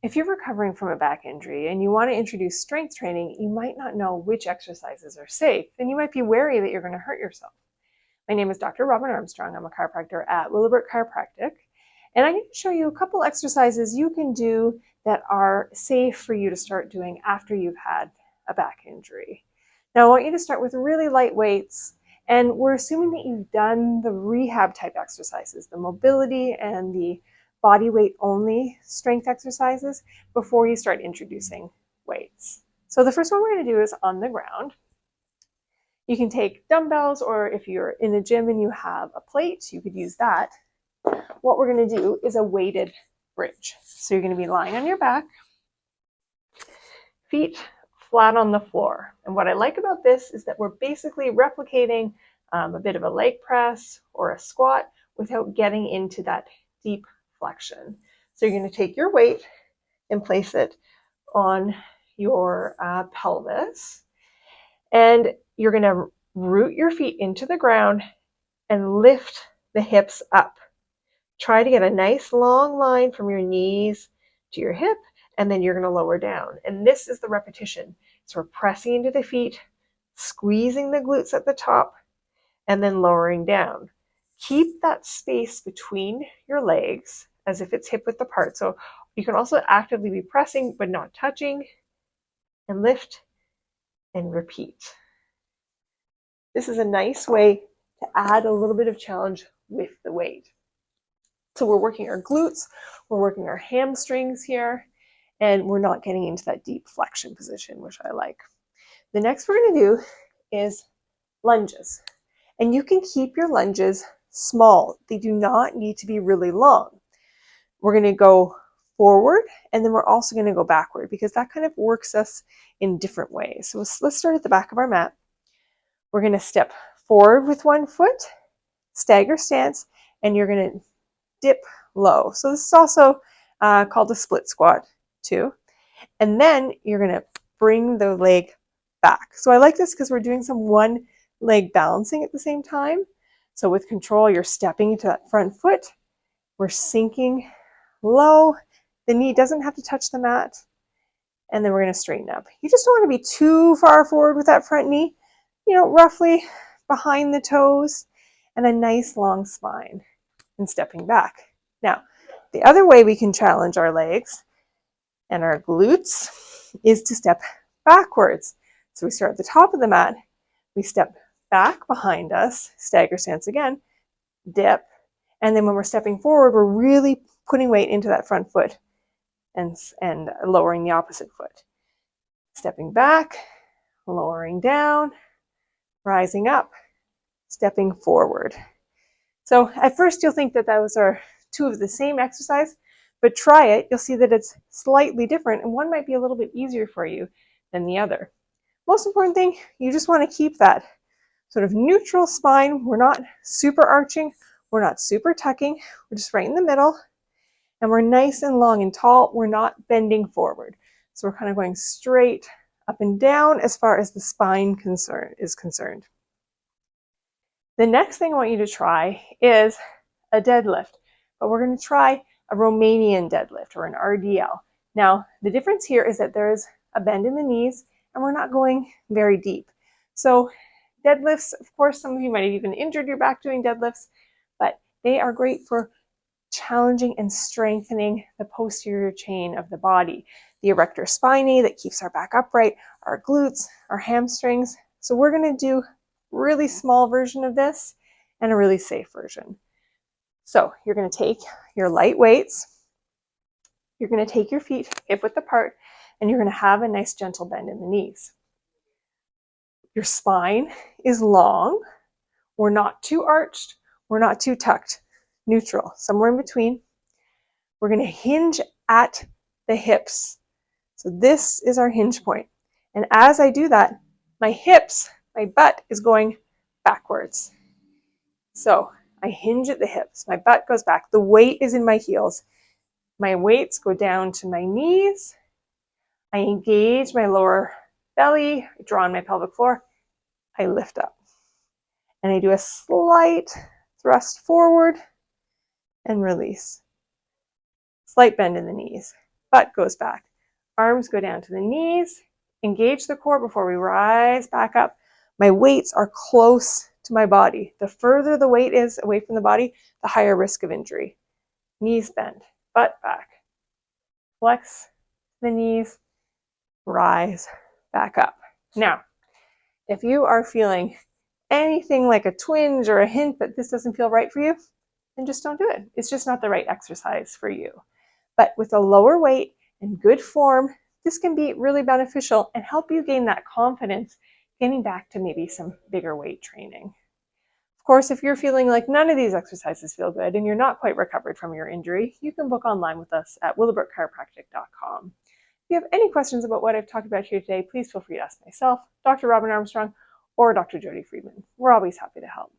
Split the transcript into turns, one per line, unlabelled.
If you're recovering from a back injury and you want to introduce strength training, you might not know which exercises are safe, and you might be wary that you're going to hurt yourself. My name is Dr. Armstrong. I'm a chiropractor at Willowbrook Chiropractic, and I'm going to show you a couple exercises you can do that are safe for you to start doing after you've had a back injury. Now, I want you to start with really light weights, and we're assuming that you've done the rehab type exercises, the mobility and the body weight only strength exercises before you start introducing weights. So the first one we're going to do is on the ground. You can take dumbbells, or if you're in a gym and you have a plate, you could use that. What we're going to do is a weighted bridge. So you're going to be lying on your back, feet flat on the floor. And what I like about this is that we're basically replicating a bit of a leg press or a squat without getting into that deep flexion. So you're going to take your weight and place it on your pelvis, and you're going to root your feet into the ground and lift the hips up. Try to get a nice long line from your knees to your hip, and then you're going to lower down. And this is the repetition. So we're pressing into the feet, squeezing the glutes at the top, and then lowering down. Keep that space between your legs as if it's hip width apart. So you can also actively be pressing but not touching, and lift and repeat. This is a nice way to add a little bit of challenge with the weight. So we're working our glutes, we're working our hamstrings here, and we're not getting into that deep flexion position, which I like. The next we're going to do is lunges. And you can keep your lunges small. They do not need to be really long. We're going to go forward, and then we're also going to go backward, because that kind of works us in different ways. So let's start at the back of our mat. We're going to step forward with one foot, stagger stance, and you're going to dip low. So this is also called a split squat too. And then you're going to bring the leg back. So I like this because we're doing some one leg balancing at the same time. So with control, you're stepping into that front foot. We're sinking low. The knee doesn't have to touch the mat. And then we're going to straighten up. You just don't want to be too far forward with that front knee, roughly behind the toes, and a nice long spine, and stepping back. Now, the other way we can challenge our legs and our glutes is to step backwards. So we start at the top of the mat, we step back behind us, stagger stance again, dip, and then when we're stepping forward, we're really putting weight into that front foot and lowering the opposite foot. Stepping back, lowering down, rising up, stepping forward. So at first you'll think that those are two of the same exercise, but try it. You'll see that it's slightly different, and one might be a little bit easier for you than the other. Most important thing, you just want to keep that sort of neutral spine. We're not super arching, we're not super tucking, we're just right in the middle, and we're nice and long and tall. We're not bending forward. So we're kind of going straight up and down as far as the spine is concerned. The next thing I want you to try is a deadlift, but we're going to try a Romanian deadlift, or an RDL. Now, the difference here is that there's a bend in the knees, and we're not going very deep. So deadlifts, of course, some of you might have even injured your back doing deadlifts, but they are great for challenging and strengthening the posterior chain of the body, the erector spinae that keeps our back upright, our glutes, our hamstrings. So we're going to do a really small version of this and a really safe version. So you're going to take your light weights, you're going to take your feet hip width apart, and you're going to have a nice gentle bend in the knees. Your spine is long. We're not too arched, we're not too tucked. Neutral, somewhere in between. We're going to hinge at the hips. So this is our hinge point. And as I do that, my butt is going backwards. So I hinge at the hips, my butt goes back, the weight is in my heels. My weights go down to my knees. I engage my lower belly, I draw on my pelvic floor, I lift up. And I do a slight thrust forward and release. Slight bend in the knees. butt goes back. Arms go down to the knees, engage the core before we rise back up. My weights are close to my body. The further the weight is away from the body, the higher risk of injury. Knees bend, butt back. Flex the knees, rise back up. Now, if you are feeling anything like a twinge or a hint that this doesn't feel right for you, then just don't do it. It's just not the right exercise for you. But with a lower weight and good form, this can be really beneficial and help you gain that confidence getting back to maybe some bigger weight training. Of course, if you're feeling like none of these exercises feel good and you're not quite recovered from your injury, you can book online with us at willowbrookchiropractic.com. If you have any questions about what I've talked about here today, please feel free to ask myself, Dr. Robin Armstrong, or Dr. Jody Freedman. We're always happy to help.